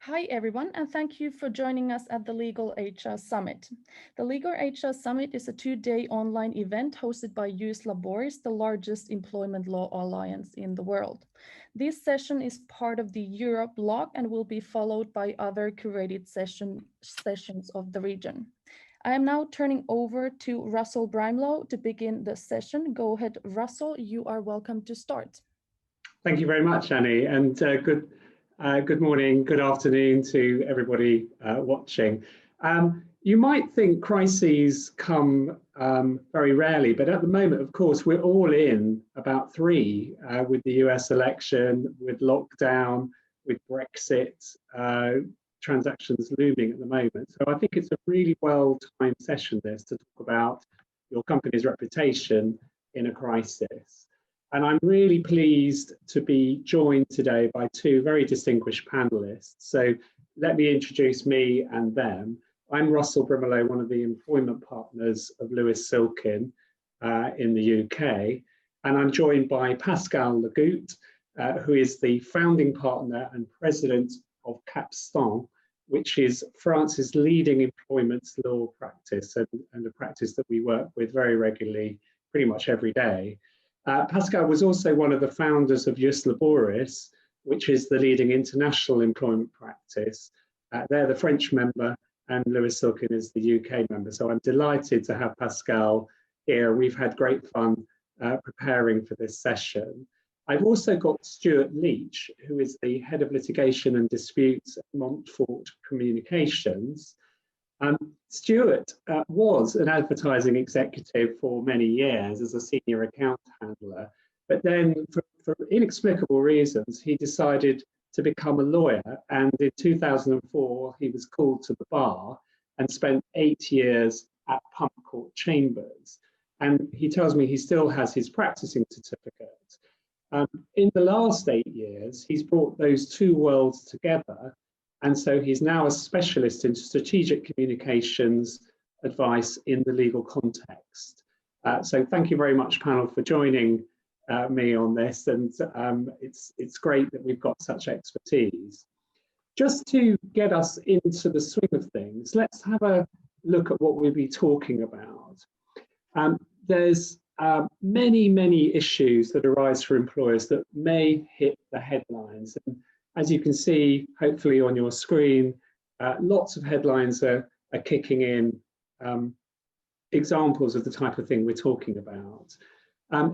Hi everyone, and thank you for joining us at the Legal HR Summit. The Legal HR Summit is a two-day online event hosted by US Laboris, the largest employment law alliance in the world. This session is part of the Europe blog and will be followed by other curated sessions of the region. I am now turning over to Russell Brimlow to begin the session. Go ahead, Russell, you are welcome to start. Thank you very much, Annie, and good morning, good afternoon to everybody watching. You might think crises come very rarely, but at the moment, of course, we're all in about three with the US election, with lockdown, with Brexit, transactions looming at the moment. So I think it's a really well-timed session, this, to talk about your company's reputation in a crisis. And I'm really pleased to be joined today by two very distinguished panelists. So let me introduce me and them. I'm Russell Brimlow, one of the employment partners of Lewis Silkin in the UK. And I'm joined by Pascal Legoutte, who is the founding partner and president of Capstan, which is France's leading employment law practice and a practice that we work with very regularly, pretty much every day. Pascal was also one of the founders of US Laboris, which is the leading international employment practice. They're the French member and Lewis Silkin is the UK member. So I'm delighted to have Pascal here. We've had great fun preparing for this session. I've also got Stuart Leach, who is the head of litigation and disputes at Montfort Communications. Stuart was an advertising executive for many years as a senior account handler, but then for inexplicable reasons, he decided to become a lawyer. And in 2004, he was called to the bar and spent 8 years at Pump Court Chambers. And he tells me he still has his practicing certificate. In the last 8 years, he's brought those two worlds together. And so he's now a specialist in strategic communications advice in the legal context. So thank you very much, panel, for joining me on this. And it's great that we've got such expertise. Just to get us into the swing of things, let's have a look at what we'll be talking about. There's many issues that arise for employers that may hit the headlines. And as you can see, hopefully on your screen, lots of headlines are kicking in, examples of the type of thing we're talking about.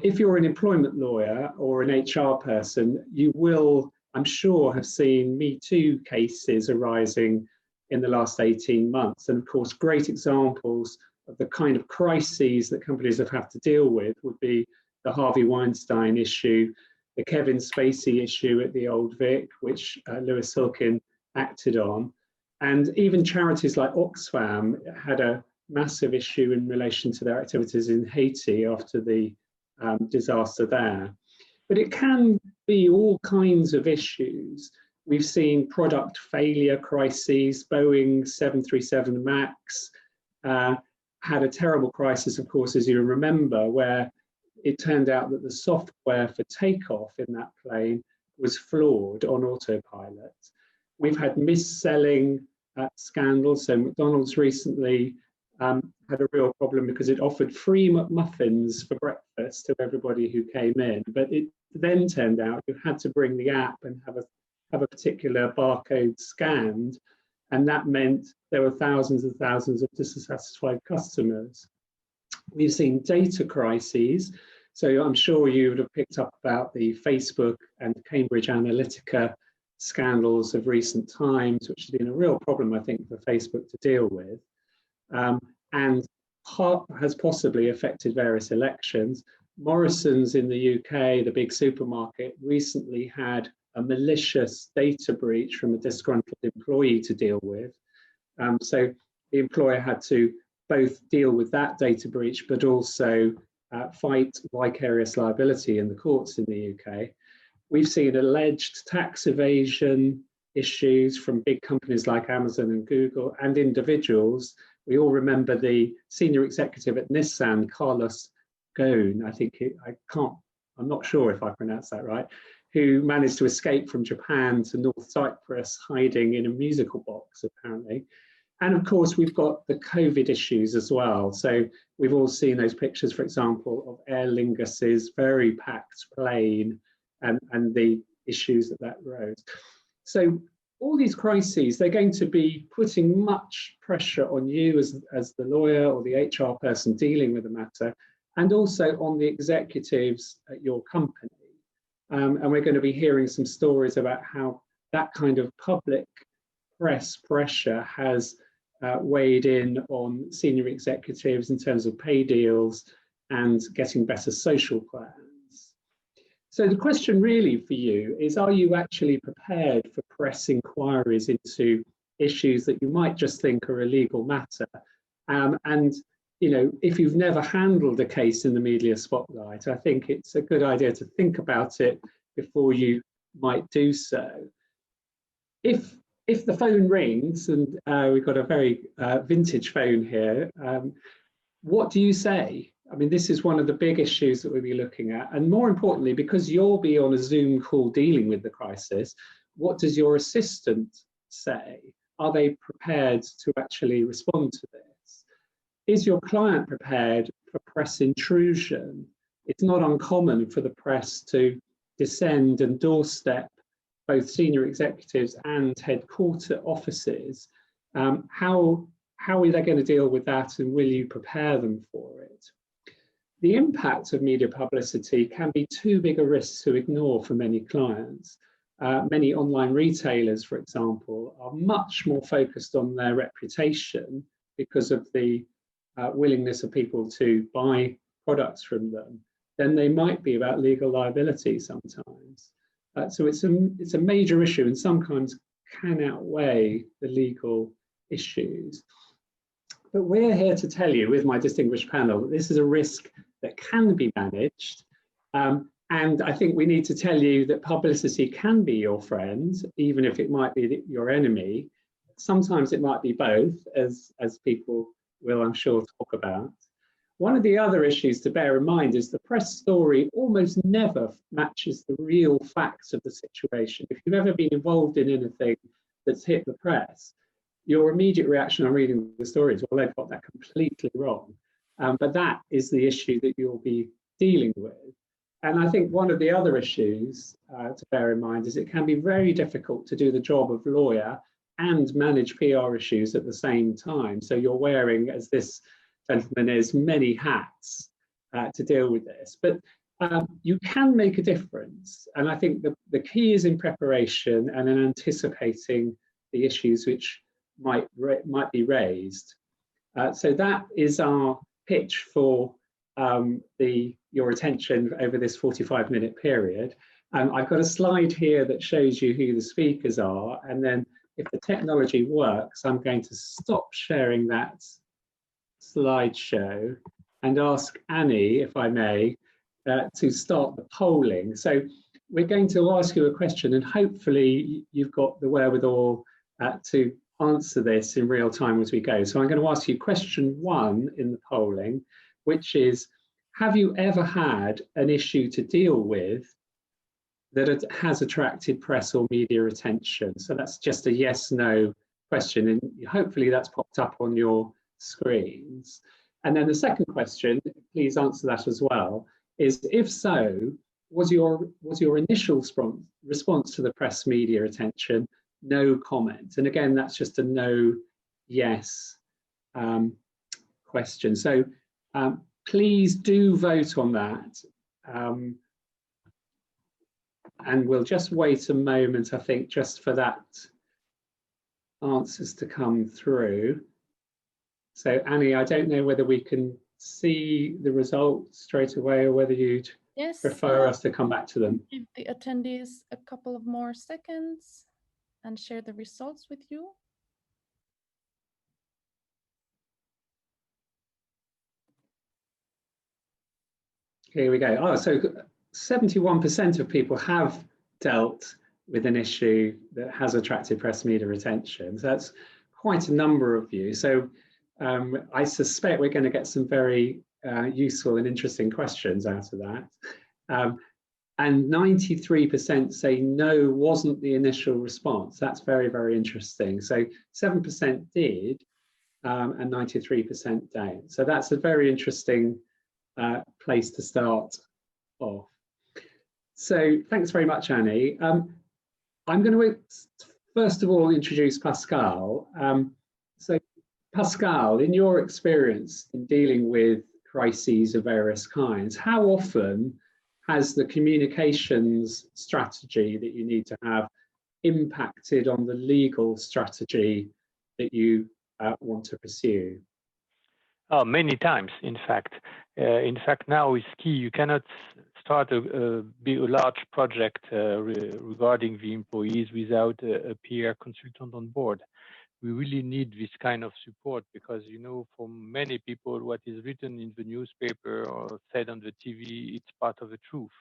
If you're an employment lawyer or an HR person, you will, I'm sure, have seen Me Too cases arising in the last 18 months. And of course, great examples of the kind of crises that companies have had to deal with would be the Harvey Weinstein issue, the Kevin Spacey issue at the Old Vic, which Lewis Silkin acted on. And even charities like Oxfam had a massive issue in relation to their activities in Haiti after the disaster there. But it can be all kinds of issues. We've seen product failure crises. Boeing 737 MAX had a terrible crisis, of course, as you remember, where it turned out that the software for takeoff in that plane was flawed on autopilot. We've had mis-selling scandals. So McDonald's recently had a real problem because it offered free McMuffins for breakfast to everybody who came in. But it then turned out you had to bring the app and have a particular barcode scanned. And that meant there were thousands and thousands of dissatisfied customers. We've seen data crises. So I'm sure you would have picked up about the Facebook and Cambridge Analytica scandals of recent times, which has been a real problem, I think, for Facebook to deal with, and has possibly affected various elections. Morrison's in the UK, the big supermarket, recently had a malicious data breach from a disgruntled employee to deal with. So the employer had to both deal with that data breach, but also fight vicarious liability in the courts in the UK. We've seen alleged tax evasion issues from big companies like Amazon and Google and individuals. We all remember the senior executive at Nissan, Carlos Ghosn. I can't I'm not sure if I pronounced that right, who managed to escape from Japan to North Cyprus, hiding in a musical box, apparently. And of course, we've got the COVID issues as well. So we've all seen those pictures, for example, of Aer Lingus's very packed plane and the issues that rose. So all these crises, they're going to be putting much pressure on you as the lawyer or the HR person dealing with the matter, and also on the executives at your company. And we're going to be hearing some stories about how that kind of public press pressure has weighed in on senior executives in terms of pay deals and getting better social plans. So the question really for you is, are you actually prepared for press inquiries into issues that you might just think are a legal matter? And you know, if you've never handled a case in the media spotlight, I think it's a good idea to think about it before you might do so. If the phone rings, and we've got a very vintage phone here, what do you say? I mean, this is one of the big issues that we'll be looking at. And more importantly, because you'll be on a Zoom call dealing with the crisis, what does your assistant say? Are they prepared to actually respond to this? Is your client prepared for press intrusion? It's not uncommon for the press to descend and doorstep both senior executives and headquarter offices. How are they going to deal with that, and will you prepare them for it? The impact of media publicity can be too big a risk to ignore for many clients. Many online retailers, for example, are much more focused on their reputation because of the willingness of people to buy products from them than they might be about legal liability sometimes. So it's a major issue, and sometimes can outweigh the legal issues. But we're here to tell you, with my distinguished panel, that this is a risk that can be managed. And I think we need to tell you that publicity can be your friend, even if it might be your enemy. Sometimes it might be both, as people will, I'm sure, talk about. One of the other issues to bear in mind is the press story almost never matches the real facts of the situation. If you've ever been involved in anything that's hit the press, your immediate reaction on reading the story is, well, they've got that completely wrong. But that is the issue that you'll be dealing with. And I think one of the other issues to bear in mind is it can be very difficult to do the job of lawyer and manage PR issues at the same time. So you're wearing, as this gentleman is, many hats to deal with this. But you can make a difference. And I think the key is in preparation and in anticipating the issues which might be raised. So that is our pitch for your attention over this 45-minute period. I've got a slide here that shows you who the speakers are, and then if the technology works, I'm going to stop sharing that slideshow and ask Annie, if I may, to start the polling. So we're going to ask you a question, and hopefully you've got the wherewithal to answer this in real time as we go. So I'm going to ask you question 1 in the polling, which is, have you ever had an issue to deal with that has attracted press or media attention? So that's just a yes/no question, and hopefully that's popped up on your screens. And then the second question, please answer that as well, is if so, was your initial response to the press media attention no comment? And again, that's just a no/yes question. So please do vote on that. And we'll just wait a moment, I think, just for that answers to come through. So Annie, I don't know whether we can see the results straight away or whether you'd prefer us to come back to them. Give the attendees a couple of more seconds and share the results with you. Here we go. Oh, so 71% of people have dealt with an issue that has attracted press media attention. So that's quite a number of you. So I suspect we're going to get some very useful and interesting questions out of that. Um, and 93% say no wasn't the initial response. That's very, very interesting. So 7% did, and 93% don't. So that's a very interesting place to start off. So thanks very much, Annie. I'm going to first of all introduce Pascal. So Pascal, in your experience in dealing with crises of various kinds, how often has the communications strategy that you need to have impacted on the legal strategy that you want to pursue? Oh, many times, in fact. Now it's key. You cannot start a large project regarding the employees without a peer consultant on board. We really need this kind of support because, you know, for many people, what is written in the newspaper or said on the TV, it's part of the truth.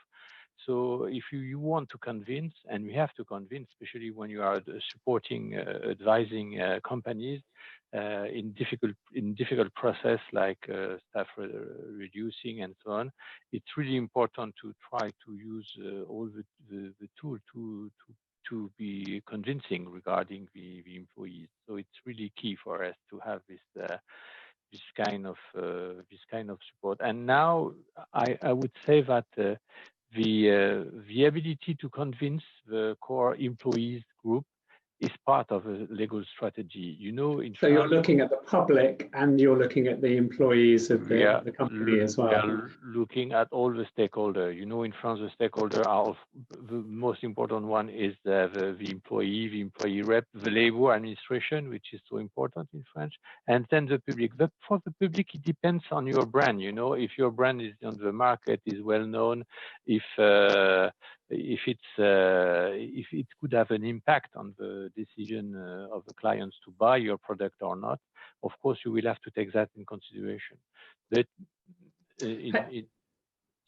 So if you want to convince, and we have to convince, especially when you are supporting, advising companies in difficult process like staff reducing and so on, it's really important to try to use all the tool to be convincing regarding the employees. So it's really key for us to have this kind of support. And now I would say that the ability to convince the core employees group is part of a legal strategy. You know, so you're looking at the public and you're looking at the employees of the company as well. We are looking at all the stakeholders. You know, in France, the stakeholders are the most important one is the employee rep, the labor administration, which is so important in French, and then the public. But for the public, it depends on your brand. You know, if your brand is on the market, is well known, if it could have an impact on the decision of the clients to buy your product or not, of course you will have to take that in consideration. But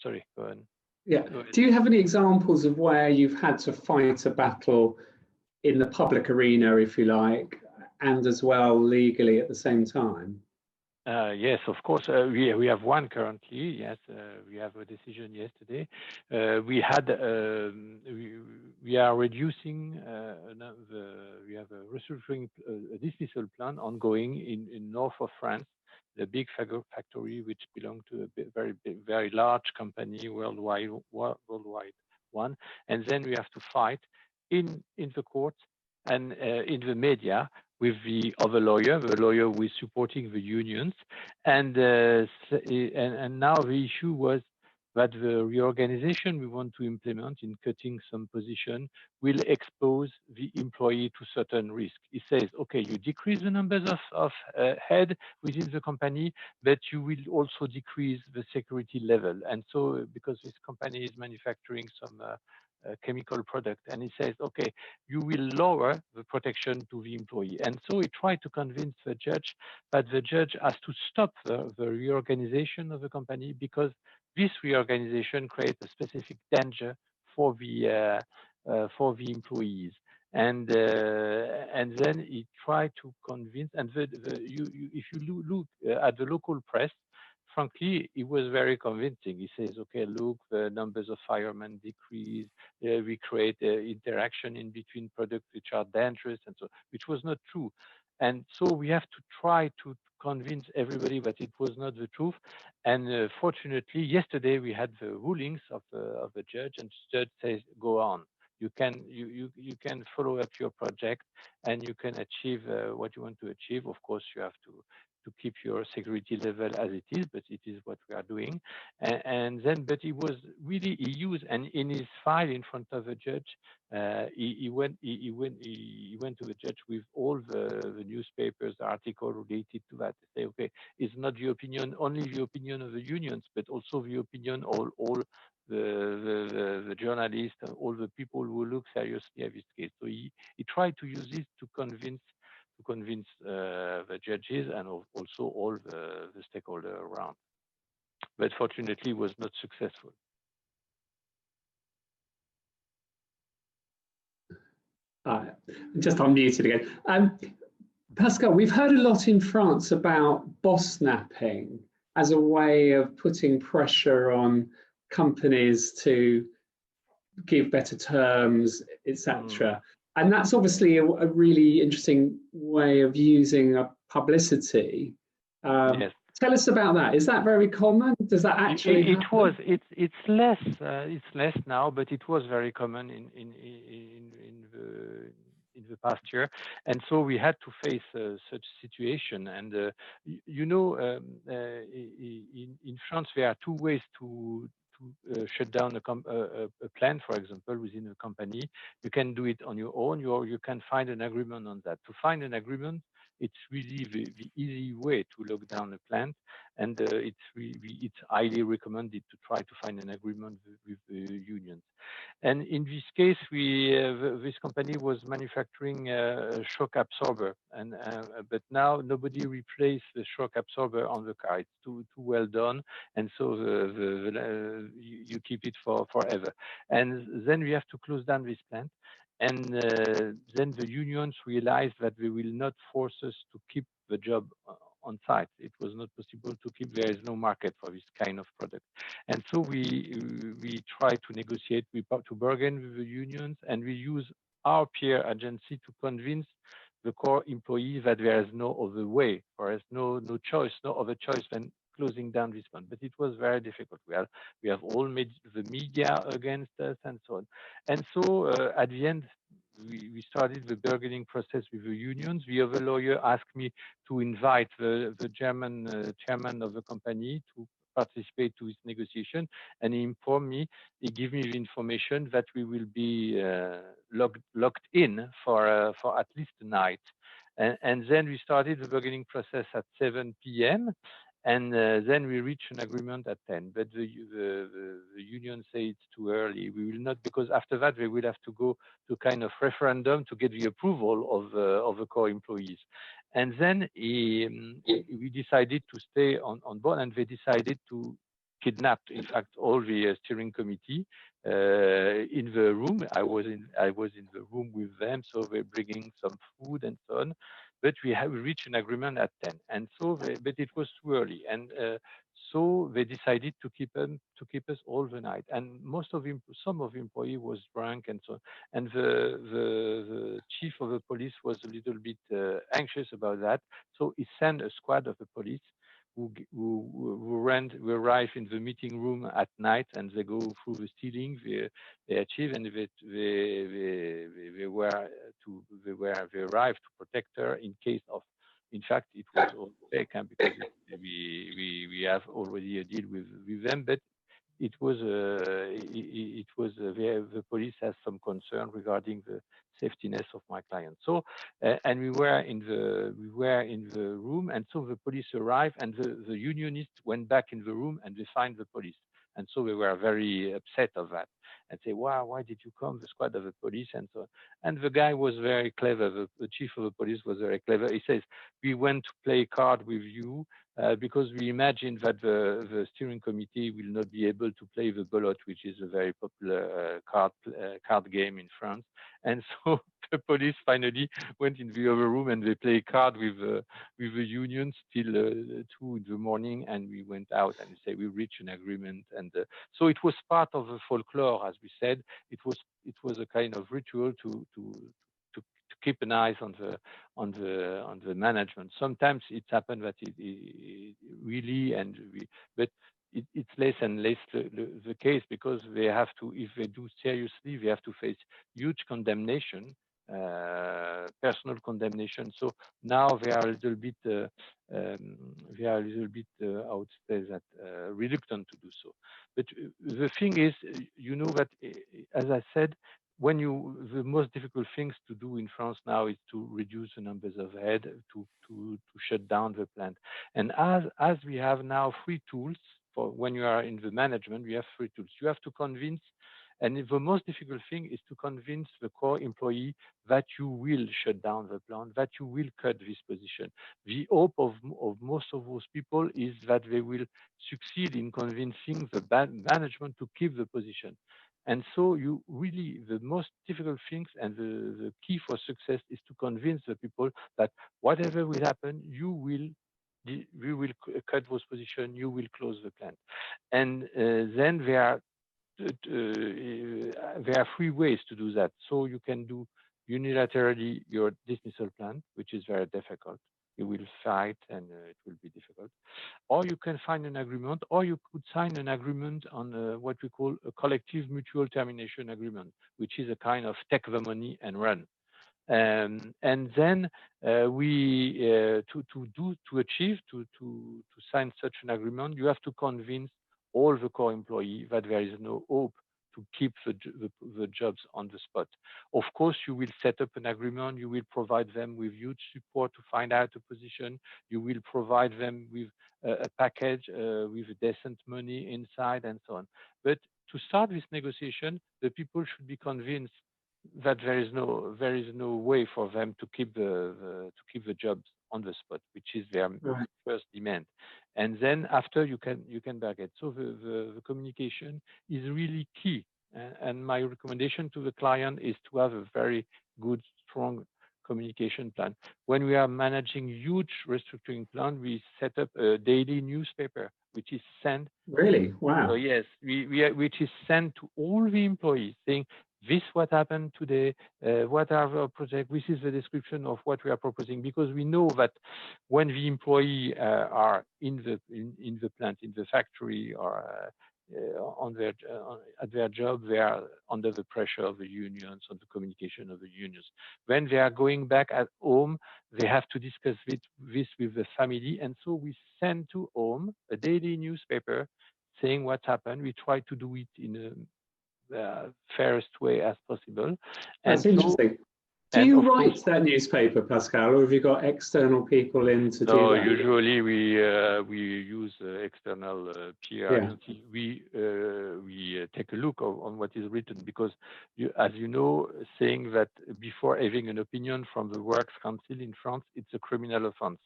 sorry, go ahead. Yeah. Do you have any examples of where you've had to fight a battle in the public arena, if you like, and as well legally at the same time? Yes, of course. We have one currently. Yes, we have a decision yesterday. We are reducing. We have a restructuring, a dismissal plan ongoing in north of France. The big factory, which belongs to a very large company worldwide one, and then we have to fight in the court and in the media with the other lawyer, the lawyer who is supporting the unions, and now the issue was that the reorganization we want to implement in cutting some position will expose the employee to certain risk. It says, okay, you decrease the numbers of head within the company, but you will also decrease the security level. And so, because this company is manufacturing some chemical product, and it says, okay, you will lower the protection to the employee. And so we try to convince the judge that the judge has to stop the reorganization of the company because this reorganization creates a specific danger for the employees. And then he tried to convince, and if you look at the local press, frankly, it was very convincing. He says, okay, look, the numbers of firemen decrease, we create interaction in between products which are dangerous, and so, which was not true. And so we have to try to convince everybody that it was not the truth. And fortunately, yesterday we had the rulings of the judge, and the judge says, go on. You can follow up your project, and you can achieve what you want to achieve. Of course, you have to keep your security level as it is, but it is what we are doing. And then, but he was really, he used, and in his file in front of the judge, he went to the judge with all the newspapers, the article related to that. They say, okay, it's not the opinion, only the opinion of the unions, but also the opinion of all the journalists and all the people who look seriously at this case. So he tried to use this to convince the judges and also all the stakeholders around. But fortunately, it was not successful. Just unmuted again. Pascal, we've heard a lot in France about boss napping as a way of putting pressure on companies to give better terms, etc. And that's obviously a really interesting way of using publicity. Yes. Tell us about that. Is that very common? Does that actually happen? It's less now, but it was very common in the past year, and so we had to face such situation. And in France there are two ways to shut down a plant, for example, within a company. You can do it on your own, or you can find an agreement on that. To find an agreement, it's really the easy way to lock down a plant, and it's highly recommended to try to find an agreement with the unions. And in this case, this company was manufacturing a shock absorber, and but now nobody replaced the shock absorber on the car. It's too well done, and so you keep it for forever. And then we have to close down this plant. And then the unions realized that they will not force us to keep the job on site. It was not possible to keep. There is no market for this kind of product, and so we try to negotiate, to bargain with the unions, and we use our peer agency to convince the core employees that there is no other way, or there's no other choice than closing down this one. But it was very difficult. We have all made the media against us and so on. And so at the end, we started the bargaining process with the unions. The other lawyer asked me to invite the German chairman of the company to participate to this negotiation, and he informed me, he gave me the information that we will be locked in for at least a night. And then we started the bargaining process at 7 p.m. And then we reached an agreement at 10. But the union say it's too early. We will not, because after that they will have to go to kind of referendum to get the approval of the core employees. And then we decided to stay on board, and they decided to kidnap, in fact, all the steering committee in the room. I was in the room with them, so they're bringing some food and so on. But we have reached an agreement at 10, and so but it was too early, and so they decided to keep us all the night. And some of the employee was drunk and so on. And the chief of the police was a little bit anxious about that, so he sent a squad of the police who arrive in the meeting room at night, and they go through the ceiling. They achieve, and they arrived to protect her in case of. In fact, it was all fake, because we have already a deal with them, but it was the police has some concern regarding the safetiness of my client. So and we were in the room, and so the police arrived, and the unionists went back in the room, and they find the police, and so they were very upset of that, and say, wow, why did you come, the squad of the police, and so on. And the guy was very clever. The chief of the police was very clever. He says, we went to play card with you because we imagined that the steering committee will not be able to play the ballot, which is a very popular card game in France. And so the police finally went in the other room, and they play card with the unions till 2 in the morning, and we went out and say we reached an agreement. And so it was part of the folklore, as we said. It was a kind of ritual to keep an eye on the management. Sometimes it's happened that it really, but it's less and less the case, because they have to, if they do seriously, they have to face huge condemnation, personal condemnation. So now they are a little bit, I would say that reluctant to do so. But the thing is, that, as I said, the most difficult things to do in France now is to reduce the numbers of heads, to shut down the plant. And as we have now 3 tools for when you are in the management, we have 3 tools. You have to convince, and the most difficult thing is to convince the core employee that you will shut down the plant, that you will cut this position. The hope of most of those people is that they will succeed in convincing the management to keep the position. And so the most difficult things, and the key for success is to convince the people that whatever will happen, you will we will cut those positions, you will close the plant. And then there are three ways to do that. So you can do unilaterally your dismissal plan, which is very difficult. You will fight and it will be difficult. Or you can find an agreement, or you could sign an agreement on what we call a collective mutual termination agreement, which is a kind of take the money and run. And then to sign such an agreement, you have to convince all the core employees that there is no hope to keep the jobs on the spot. Of course, you will set up an agreement, you will provide them with huge support to find out a position, you will provide them with a package with decent money inside and so on. But to start this negotiation, the people should be convinced that there is no way for them to keep the jobs on the spot, which is their first demand. And then after you can bargain. So the communication is really key. And my recommendation to the client is to have a very good, strong communication plan. When we are managing huge restructuring plan, we set up a daily newspaper, which is sent. Really? Wow. So yes, which is sent to all the employees saying, this what happened today, what are our projects, this is the description of what we are proposing, because we know that when the employee are in the plant, in the factory, or at their job, they are under the pressure of the unions, on the communication of the unions. When they are going back at home, they have to discuss this with the family, and so we send to home a daily newspaper saying what happened. We try to do it in the fairest way as possible. That's interesting. Do you write that newspaper, Pascal, or have you got external people in to do that? No, usually we use external PR agency. We take a look on what is written, because as you know, saying that before having an opinion from the Works Council in France, it's a criminal offense.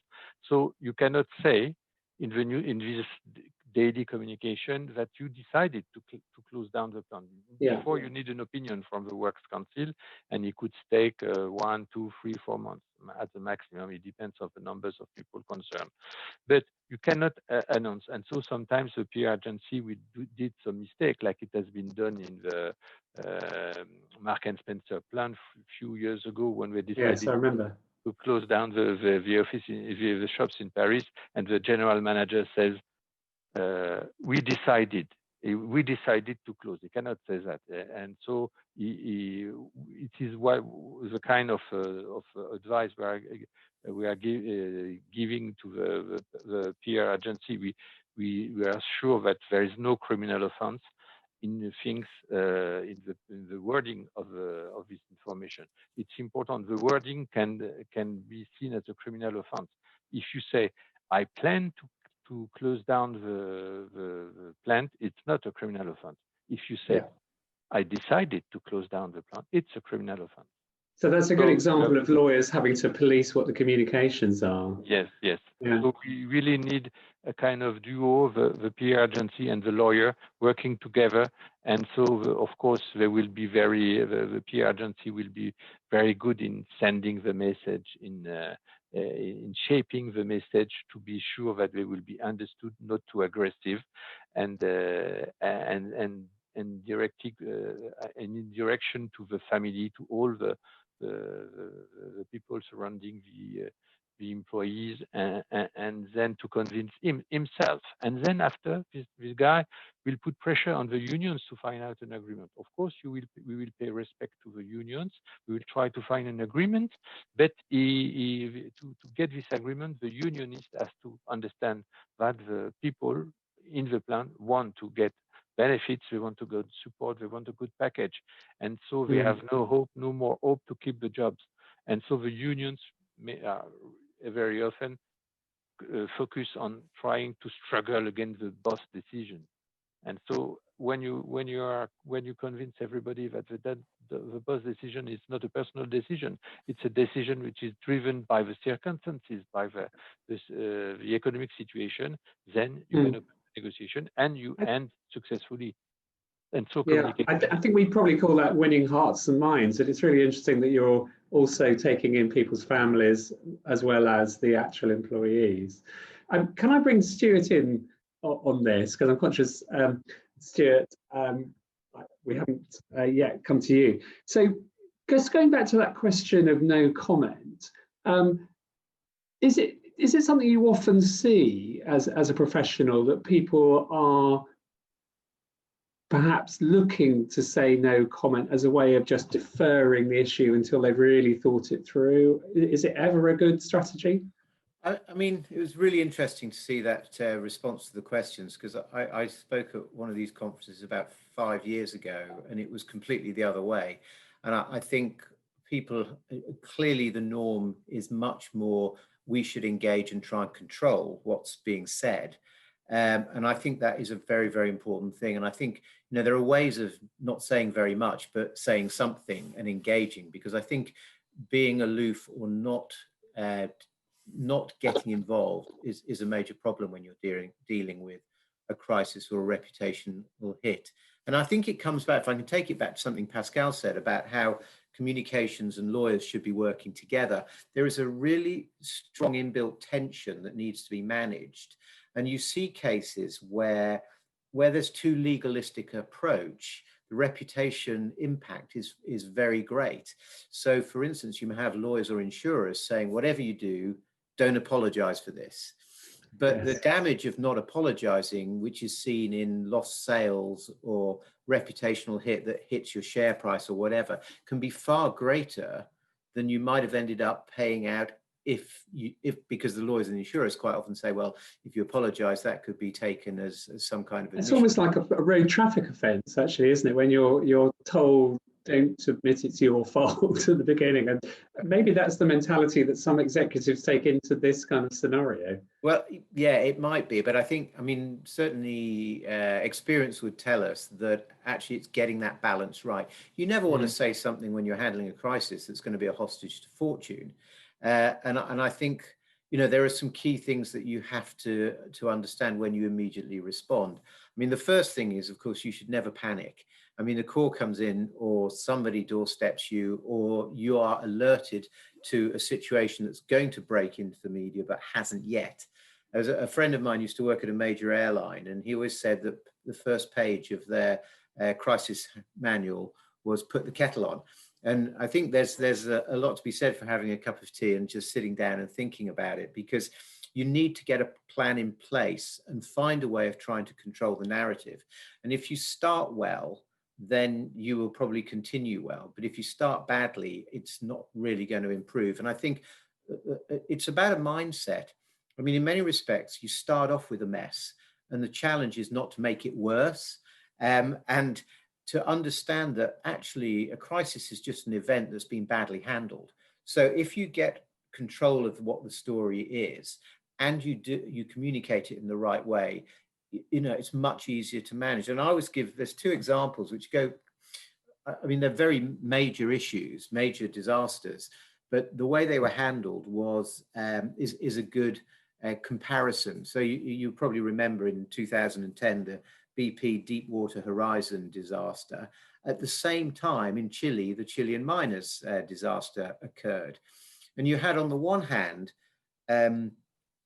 So you cannot say in this daily communication that you decided to close down the plant. Before, you need an opinion from the Works Council, and it could take 1, 2, 3, 4 months at the maximum. It depends on the numbers of people concerned. But you cannot announce. And so sometimes the PR agency did some mistake, like it has been done in the Mark and Spencer plant a few years ago, when we decided to close down the office, the shops in Paris, and the general manager says, we decided to close. He cannot say that, and so it is what the kind of advice we are giving to the PR agency. We are sure that there is no criminal offense in the things in the wording of this information. It's important. The wording can be seen as a criminal offense. If you say, I plan to close down the plant, it's not a criminal offense. If you say, I decided to close down the plant, it's a criminal offense. So that's a good example of lawyers having to police what the communications are. Yes. So we really need a kind of duo, the PR agency and the lawyer working together. And so, of course, they will be the PR agency will be very good in sending the message, in shaping the message to be sure that they will be understood, not too aggressive, and directing in direction to the family, to all the people surrounding the employees, and then to convince himself. And then after, this guy will put pressure on the unions to find out an agreement. Of course, we will pay respect to the unions. We will try to find an agreement, but to get this agreement, the unionist has to understand that the people in the plant want to get benefits, they want to get support, they want a good package. And so they have no more hope to keep the jobs. And so the unions very often focus on trying to struggle against the boss decision. And so when you convince everybody that the boss decision is not a personal decision, it's a decision which is driven by the circumstances, by the economic situation, then you can open the negotiation and you end successfully. And so I think we probably call that winning hearts and minds. And it's really interesting that you're also taking in people's families as well as the actual employees. Can I bring Stuart in on this? Because I'm conscious, Stuart, we haven't yet come to you. So just going back to that question of no comment, is it something you often see as a professional, that people are perhaps looking to say no comment as a way of just deferring the issue until they've really thought it through? Is it ever a good strategy? I mean, it was really interesting to see that response to the questions, because I spoke at one of these conferences about 5 years ago, and it was completely the other way. And I think people, clearly the norm is much more, we should engage and try and control what's being said. And I think that is a very, very important thing. And I think, there are ways of not saying very much, but saying something and engaging, because I think being aloof or not getting involved is a major problem when you're dealing with a crisis or a reputational hit. And I think it comes back, if I can take it back to something Pascal said about how communications and lawyers should be working together. There is a really strong inbuilt tension that needs to be managed. And you see cases where there's too legalistic approach, the reputation impact is very great. So for instance, you may have lawyers or insurers saying, whatever you do, don't apologize for this. But yes, the damage of not apologizing, which is seen in lost sales or reputational hit that hits your share price or whatever, can be far greater than you might have ended up paying out if because the lawyers and insurers quite often say, well, if you apologize, that could be taken as some kind of it's almost like a road traffic offence, actually, isn't it, when you're told don't admit it's your fault at the beginning. And maybe that's the mentality that some executives take into this kind of scenario. Well, yeah, it might be, but I mean, certainly experience would tell us that actually it's getting that balance right. You never want to say something when you're handling a crisis that's going to be a hostage to fortune. And I think, there are some key things that you have to understand when you immediately respond. I mean, the first thing is, of course, you should never panic. I mean, a call comes in or somebody doorsteps you, or you are alerted to a situation that's going to break into the media but hasn't yet. As a friend of mine used to work at a major airline, and he always said that the first page of their crisis manual was put the kettle on. And I think there's a lot to be said for having a cup of tea and just sitting down and thinking about it, because you need to get a plan in place and find a way of trying to control the narrative. And if you start well, then you will probably continue well. But if you start badly, it's not really going to improve. And I think it's about a mindset. I mean, in many respects, you start off with a mess, and the challenge is not to make it worse. And to understand that actually a crisis is just an event that's been badly handled. So if you get control of what the story is and you communicate it in the right way, it's much easier to manage. And I always there's two examples which go, I mean, they're very major issues, major disasters, but the way they were handled is a good comparison. So you probably remember in 2010, the BP Deepwater Horizon disaster. At the same time in Chile, the Chilean miners disaster occurred. And you had, on the one hand,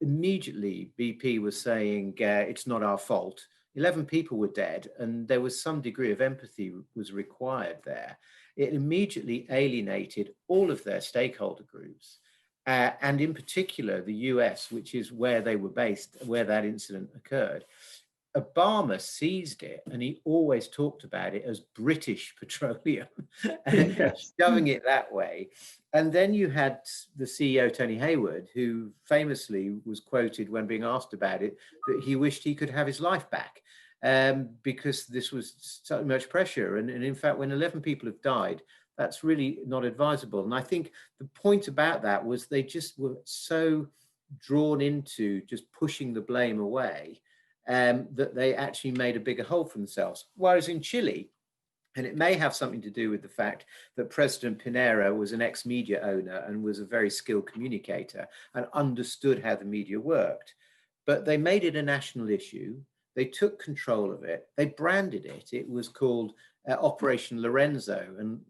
immediately BP was saying it's not our fault. 11 people were dead, and there was some degree of empathy was required there. It immediately alienated all of their stakeholder groups, and in particular the US, which is where they were based, where that incident occurred. Obama seized it, and he always talked about it as British petroleum, shoving it that way. And then you had the CEO, Tony Hayward, who famously was quoted when being asked about it, that he wished he could have his life back because this was so much pressure. And in fact, when 11 people have died, that's really not advisable. And I think the point about that was they just were so drawn into just pushing the blame away that they actually made a bigger hole for themselves. Whereas in Chile, and it may have something to do with the fact that President Pinera was an ex-media owner and was a very skilled communicator and understood how the media worked, but they made it a national issue. They took control of it. They branded it. It was called Operation Lorenzo, and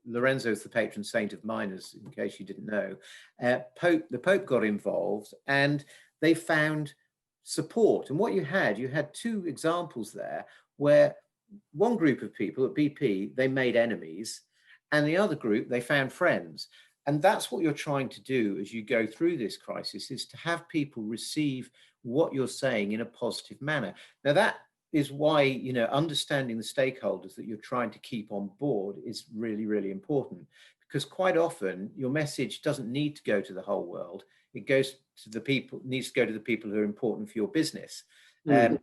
Lorenzo is the patron saint of miners, in case you didn't know. The Pope got involved, and they found support. And what you had two examples there where one group of people at BP, they made enemies, and the other group, they found friends. And that's what you're trying to do as you go through this crisis, is to have people receive what you're saying in a positive manner. Now, that is why, you know, understanding the stakeholders that you're trying to keep on board is really, really important, because quite often your message doesn't need to go to the whole world. It goes to the people, needs to go to the people who are important for your business. I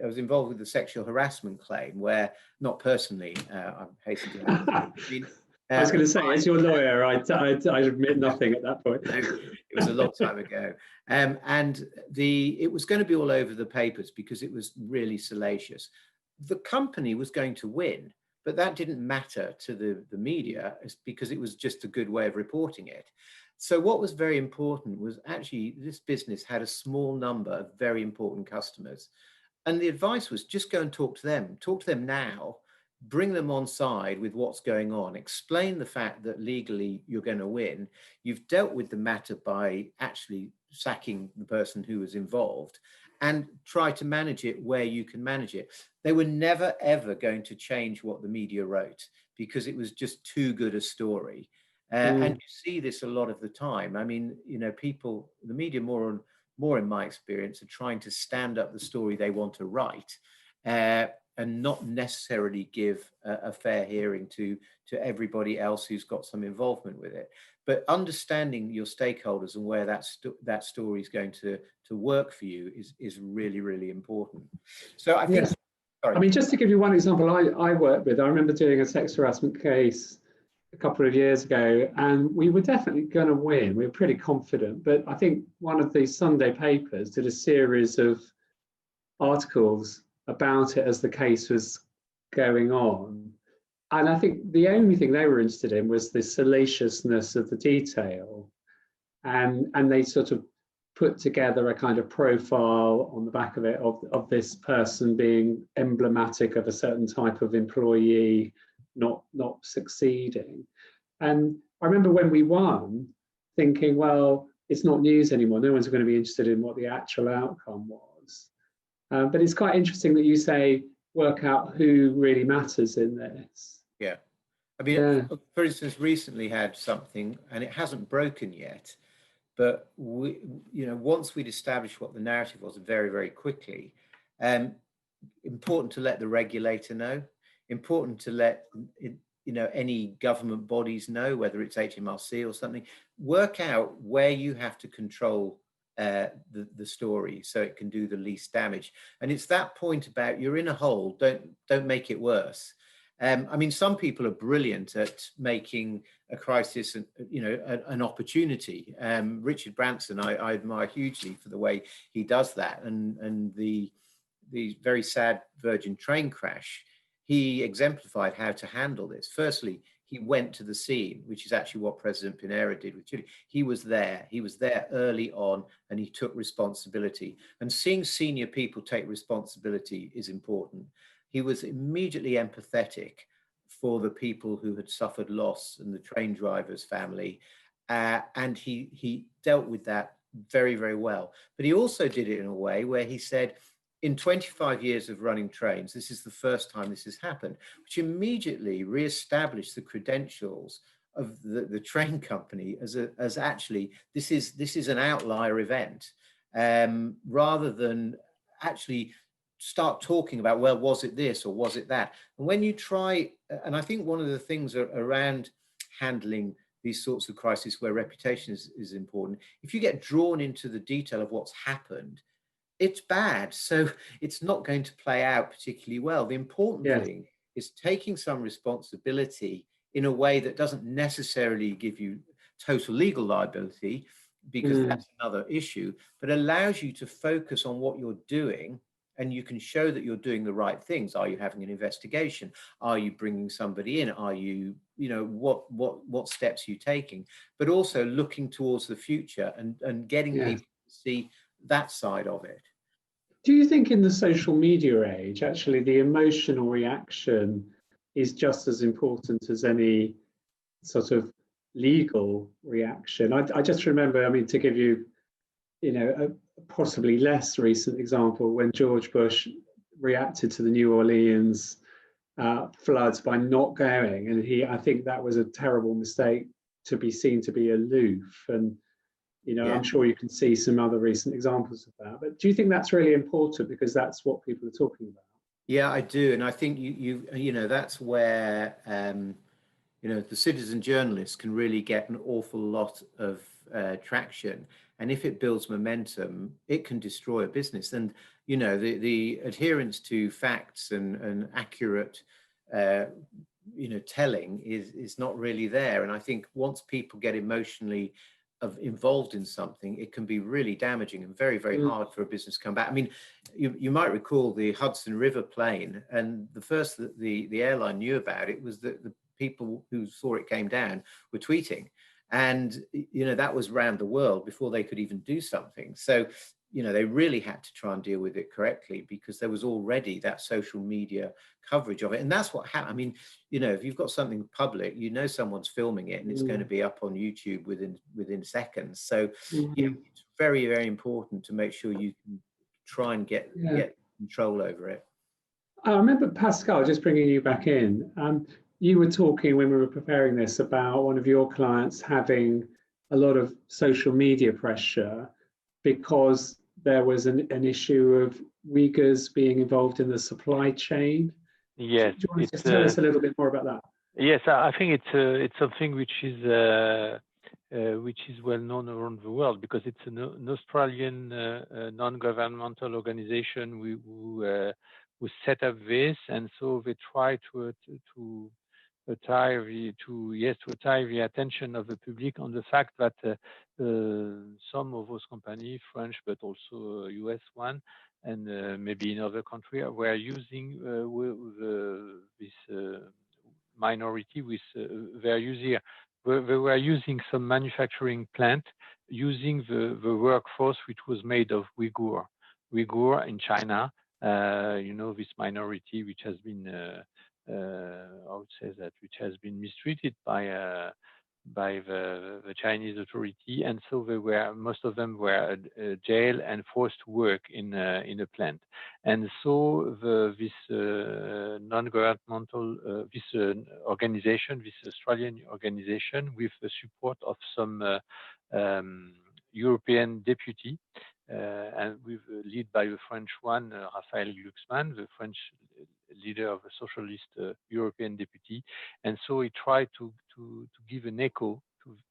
was involved with the sexual harassment claim where, not personally, I'm hastening to add, I mean, I was going to say, as your lawyer, I'd admit nothing at that point. It was a long time ago. And it was going to be all over the papers because it was really salacious. The company was going to win, but that didn't matter to the media because it was just a good way of reporting it. So what was very important was actually this business had a small number of very important customers. And the advice was just go and talk to them now, bring them on side with what's going on, explain the fact that legally you're going to win. You've dealt with the matter by actually sacking the person who was involved, and try to manage it where you can manage it. They were never, ever going to change what the media wrote because it was just too good a story. And you see this a lot of the time. I mean, you know, people, the media more in my experience, are trying to stand up the story they want to write, and not necessarily give a fair hearing to everybody else who's got some involvement with it. But understanding your stakeholders and where that story is going to work for you is really, really important. So I think, yes. I mean, just to give you one example, I worked with, I remember doing a sex harassment case a couple of years ago, and we were definitely going to win. We were pretty confident, but I think one of the Sunday papers did a series of articles about it as the case was going on. And I think the only thing they were interested in was the salaciousness of the detail. And they sort of put together a kind of profile on the back of it of this person being emblematic of a certain type of employee not succeeding. And I remember when we won thinking, well, it's not news anymore. No one's going to be interested in what the actual outcome was. But it's quite interesting that you say work out who really matters in this. Yeah. I mean, for instance, recently had something, and it hasn't broken yet, but we, you know, once we'd established what the narrative was very, very quickly, important to let the regulator know, important to let you know, any government bodies know, whether it's HMRC or something, work out where you have to control the story so it can do the least damage. And it's that point about you're in a hole, don't make it worse. I mean, some people are brilliant at making a crisis, you know, an opportunity. Richard Branson, I admire hugely for the way he does that. And the very sad Virgin train crash, he exemplified how to handle this. Firstly, he went to the scene, which is actually what President Pinera did with Chile. He was there early on, and he took responsibility. And seeing senior people take responsibility is important. He was immediately empathetic for the people who had suffered loss and the train driver's family. And he dealt with that very, very well. But he also did it in a way where he said, in 25 years of running trains, this is the first time this has happened, which immediately reestablished the credentials of the train company as actually, this is an outlier event, rather than actually start talking about, well, was it this or was it that? And when you try, and I think one of the things around handling these sorts of crises where reputation is important, if you get drawn into the detail of what's happened, it's bad. So it's not going to play out particularly well. The important thing is taking some responsibility in a way that doesn't necessarily give you total legal liability, because that's another issue, but allows you to focus on what you're doing, and you can show that you're doing the right things. Are you having an investigation? Are you bringing somebody in? Are you, you know, what steps are you taking? But also looking towards the future and getting people to see that side of it. Do you think in the social media age, actually the emotional reaction is just as important as any sort of legal reaction? I just remember, I mean, to give you a possibly less recent example when George Bush reacted to the New Orleans floods by not going, and I think that was a terrible mistake to be seen to be aloof. And I'm sure you can see some other recent examples of that. But do you think that's really important, because that's what people are talking about? Yeah, I do, and I think that's where the citizen journalists can really get an awful lot of traction. And if it builds momentum, it can destroy a business. And the adherence to facts and accurate telling is not really there. And I think once people get emotionally involved in something, it can be really damaging and very, very hard for a business to come back. I mean, you might recall the Hudson River plane, and the first that the airline knew about it was that the people who saw it came down were tweeting, and that was around the world before they could even do something. So they really had to try and deal with it correctly, because there was already that social media coverage of it. And that's what happened. I mean, if you've got something public, someone's filming it, and it's going to be up on YouTube within seconds. So it's very, very important to make sure you can try and get control over it. I remember, Pascal, just bringing you back in. You were talking when we were preparing this about one of your clients having a lot of social media pressure because there was an issue of Uyghurs being involved in the supply chain. Yes. Do you want to just tell us a little bit more about that? Yes, I think it's something which is well known around the world, because it's an Australian non-governmental organization who set up this, and so they try to attire the attention of the public on the fact that some of those companies, French but also US one, and maybe in other countries, were using this minority with their user. They were using some manufacturing plant using the workforce which was made of Uyghur in China. This minority which has been which has been mistreated by the Chinese authority, and so most of them were jailed and forced to work in a plant. And so this non-governmental organization, this Australian organization, with the support of some European deputy, and with lead by the French one, Raphael Glucksmann, the French leader of the socialist European deputy. And so he tried to give an echo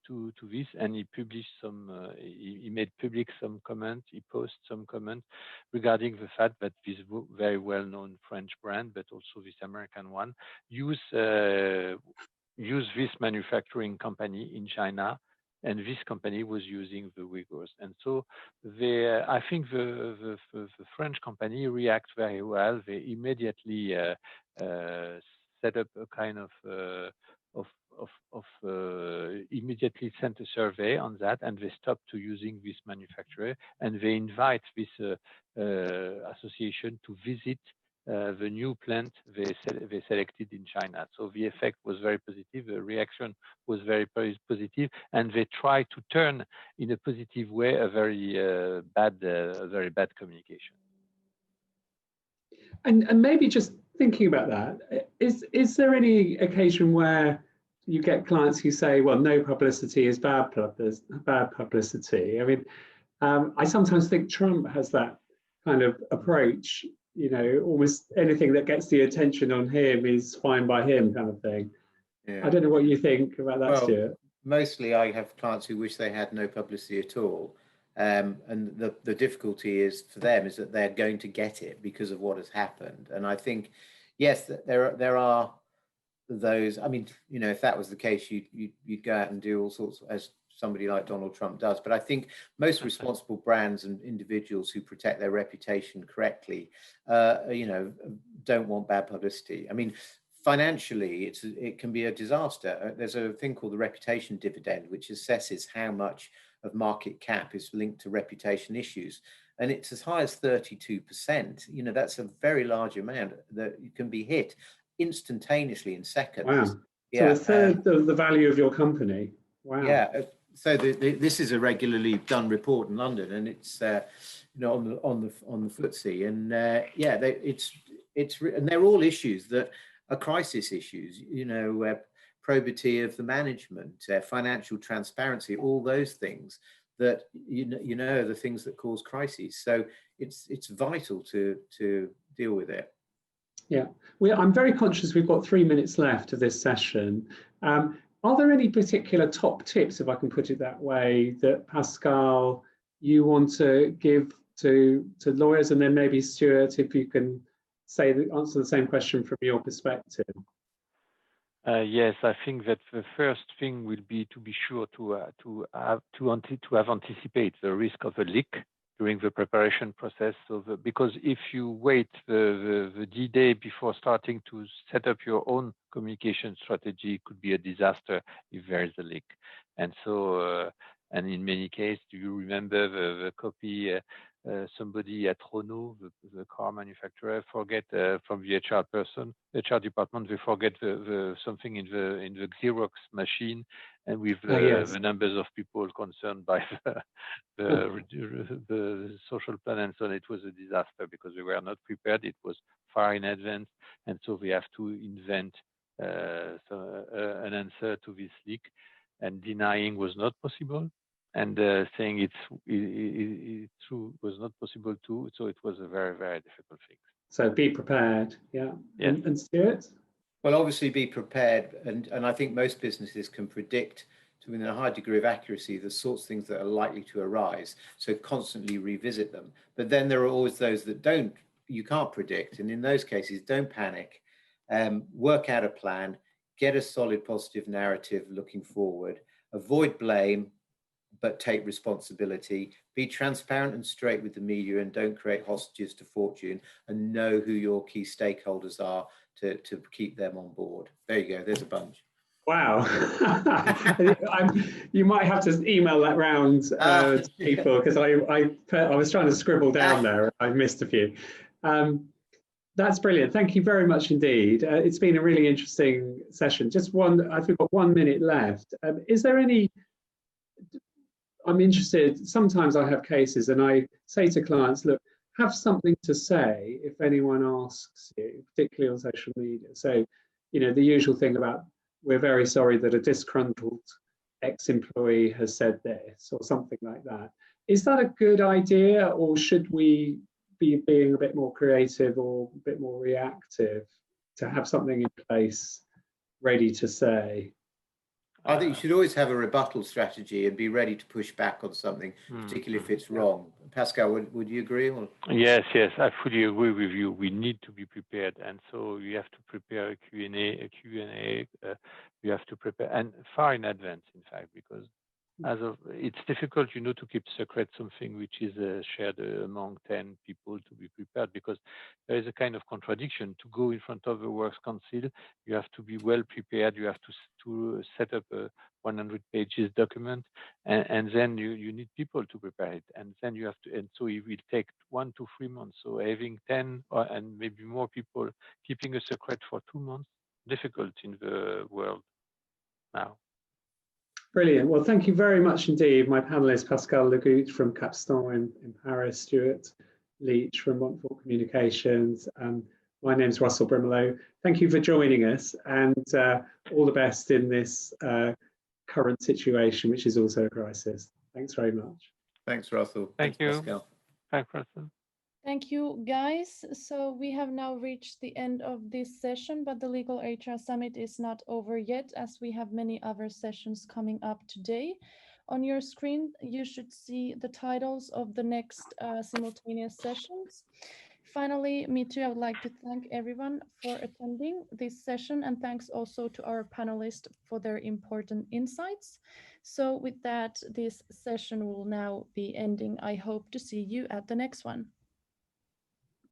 to this, and he published he made public some comment, he posted some comment regarding the fact that this very well-known French brand, but also this American one, use this manufacturing company in China, and this company was using the Uyghurs. And so I think the French company reacts very well. They immediately set up a kind of immediately sent a survey on that, and they stopped to using this manufacturer, and they invite this association to visit the new plant they selected in China. So the effect was very positive, the reaction was very positive, and they try to turn in a positive way a very bad communication. And maybe just thinking about that, is there any occasion where you get clients who say, well, no publicity is bad publicity? I mean, I sometimes think Trump has that kind of approach, almost anything that gets the attention on him is fine by him, kind of thing. Yeah. I don't know what you think about that, Stuart. Mostly I have clients who wish they had no publicity at all. And the difficulty is for them is that they're going to get it because of what has happened. And I think, yes, there are those. I mean, if that was the case, you'd go out and do all sorts, as somebody like Donald Trump does. But I think most responsible brands and individuals who protect their reputation correctly, don't want bad publicity. I mean, financially, it can be a disaster. There's a thing called the reputation dividend, which assesses how much of market cap is linked to reputation issues. And it's as high as 32%. That's a very large amount that can be hit instantaneously in seconds. Wow. Yeah. So a third of the value of your company. Wow. Yeah. so this is a regularly done report in London, and it's on the FTSE, and and they're all issues that are crisis issues. Probity of the management, financial transparency, all those things that are the things that cause crises. So it's vital to deal with it. Yeah, I'm very conscious we've got 3 minutes left of this session. Are there any particular top tips, if I can put it that way, that Pascal, you want to give to lawyers, and then maybe Stuart, if you can answer the same question from your perspective? Yes, I think that the first thing will be to be sure to have anticipate the risk of a leak during the preparation process. Because if you wait the D-Day before starting to set up your own communication strategy, it could be a disaster if there is a leak. And so, and in many cases, do you remember the copy? Somebody at Renault, the car manufacturer, forget from the HR department, they forget something in the Xerox machine, and with the numbers of people concerned by the social plan and so on, it was a disaster because they were not prepared. It was far in advance, and so we have to invent an answer to this leak, and denying was not possible. And saying it's true was not possible too. So it was a very, very difficult thing. So be prepared, yeah. Yes. And Stuart? Well, obviously be prepared. And I think most businesses can predict to within a high degree of accuracy the sorts of things that are likely to arise. So constantly revisit them. But then there are always those that you can't predict. And in those cases, don't panic. Work out a plan, get a solid positive narrative looking forward, avoid blame, but take responsibility, be transparent and straight with the media, and don't create hostages to fortune, and know who your key stakeholders are to keep them on board. There you go, there's a bunch. Wow. You might have to email that round to people, because I was trying to scribble down there. I missed a few. That's brilliant. Thank you very much indeed. It's been a really interesting session. Just I think we've got 1 minute left. Is there any, I'm interested, sometimes I have cases and I say to clients, look, have something to say if anyone asks you, particularly on social media. So, the usual thing about, we're very sorry that a disgruntled ex-employee has said this, or something like that. Is that a good idea, or should we be being a bit more creative or a bit more reactive to have something in place ready to say? I think you should always have a rebuttal strategy and be ready to push back on something, particularly if it's wrong. Pascal, would you agree? Or? Yes, I fully agree with you. We need to be prepared, and so you have to prepare a Q&A. You have to prepare, and far in advance, in fact, because it's difficult, to keep secret something which is shared among 10 people to be prepared, because there is a kind of contradiction. To go in front of the Works Council, you have to be well prepared. You have to set up a 100 pages document, and then you need people to prepare it, and then you have to, and so it will take 1 to 3 months. So having 10 and maybe more people keeping a secret for 2 months, difficult in the world now. Brilliant. Well, thank you very much indeed. My panelists, Pascal Legoutte from Capstan in Paris, Stuart Leach from Montfort Communications. My name's Russell Brimelow. Thank you for joining us, and all the best in this current situation, which is also a crisis. Thanks very much. Thanks, Russell. Thank you. Pascal. Thanks, Russell. Thank you, guys. So we have now reached the end of this session, but the Legal HR Summit is not over yet, as we have many other sessions coming up today. On your screen, you should see the titles of the next simultaneous sessions. Finally, me too, I would like to thank everyone for attending this session, and thanks also to our panelists for their important insights. So with that, this session will now be ending. I hope to see you at the next one.